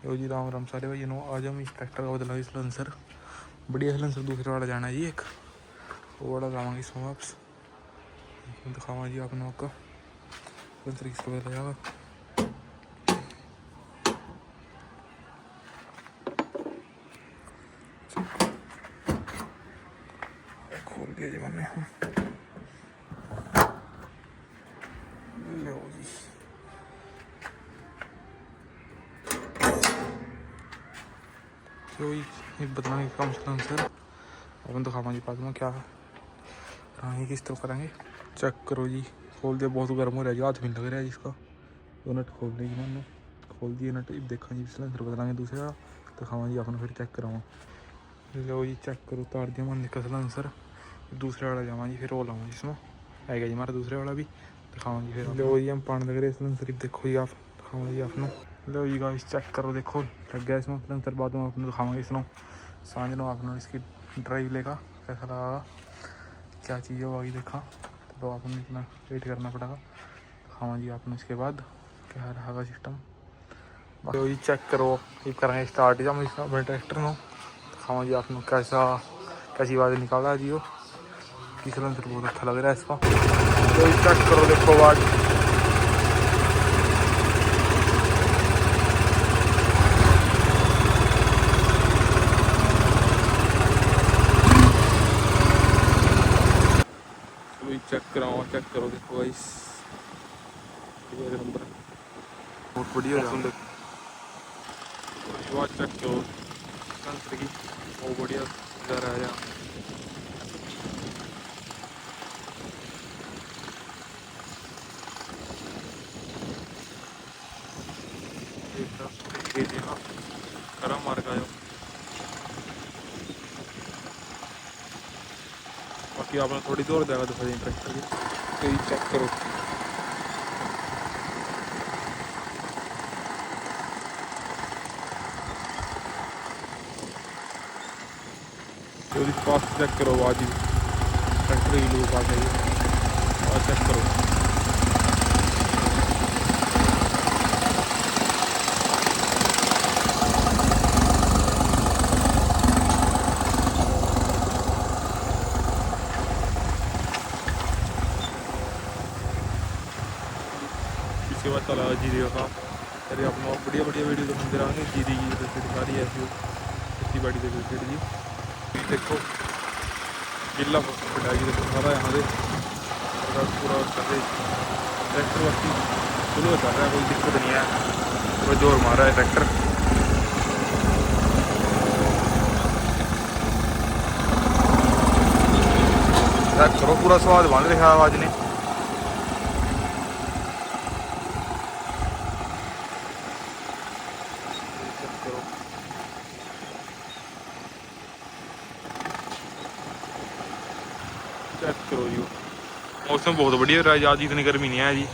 लो जी राम राम सारे भाई नो आज हम इस ट्रैक्टर का बदला सलेंसर बढ़िया सलेंसर दूसरे वाला जाना है जी एक वो वाला लावांगे इसमें वापस दिखावा जी आप लोग का सलेंसर किसका बदला जाएगा। खोल दिया जी मैंने लो जी तो ये बदलाने का काम सलेंसर अपन दिखावा जी बाद में क्या है किस तरह करेंगे। चेक करो जी खोल दिया बहुत गर्म हो रहा है जी हाथ में लग रहा है जिसका दो नट खोल देगी मैंने खोल दिए नट देखा जी सिलेंडर बदलाएंगे दूसरा दिखावा जी अपना फिर चेक करावा। लो जी चेक करो उतार दिया मैंने का सिलेंडर दूसरे वाला जावा जी फिर वो लाऊँ जिसमें आएगा जी हमारा दूसरे वाला भी दिखावा जी फिर लो जी हम पानी लग रहे सिलेंडर देखो जी आप दिखावा जी अपना। लो जी गाइस चेक करो देखो लग गया इसमें सिलेंडर बाद में अपने दिखावांगे इसमें सांझ लो आपने इसकी ड्राइव लेगा कैसा लगा क्या चीज़ होगी देखा तो आपने इतना वेट करना पड़ेगा। हाँ जी आपने इसके बाद क्या रहेगा सिस्टम तो ये चेक करो ये करेंगे स्टार्ट जब अपने ट्रैक्टर में। हाँ जी आपने कैसी आवाज़ निकाला जी वो कि सिलेंडर बहुत अच्छा लग रहा है इसका तो ये चेक करो देखो आवाज़ चेक करो देखो भाई नंबर बहुत बढ़िया आवाज़ चेक करो सिलेंडर की बहुत बढ़िया जा रहा है खरा मार का जो बाकी आपने थोड़ी दूर देगा दिखा दें ट्रैक्टर की तो ये चेक करो तो पास चेक करो आवाज़ ट्रैक्टर की लोग पास है और चेक करो इसके बाद चला जीरे का अरे आप बढ़िया बढ़िया वीडियो तो सुनते रहेंगे जीरी की रिलेटेड सारी ऐसी खेती बाड़ी से रिलेटेड जी देखो गिल्ला पिटाई देखो सारा यहाँ से पूरा कर ट्रैक्टर बाकी स्लो चल रहा है कोई दिक्कत नहीं है पूरा जोर मार रहा है ट्रैक्टर। चेक करो पूरा स्वाद बन रहा आवाज़ ने चेक करो जी मौसम बहुत बढ़िया रहा है आज इतनी गर्मी नहीं है जी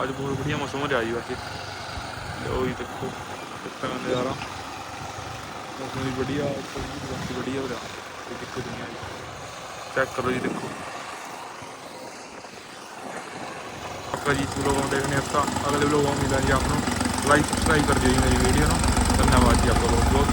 आज बहुत बढ़िया मौसम रहा जी वैसे लो जी देखो कितना नज़ारा मौसम भी बढ़िया बढ़िया हो रहा कोई दिक्कत नहीं आई चेक करो जी देखो आपका जी लोगों देखने आपका अगले लोगों मिला जी आप लाइक सब्सक्राइब कर दिए मेरी वीडियो ना धन्यवाद जी आपका बहुत बहुत।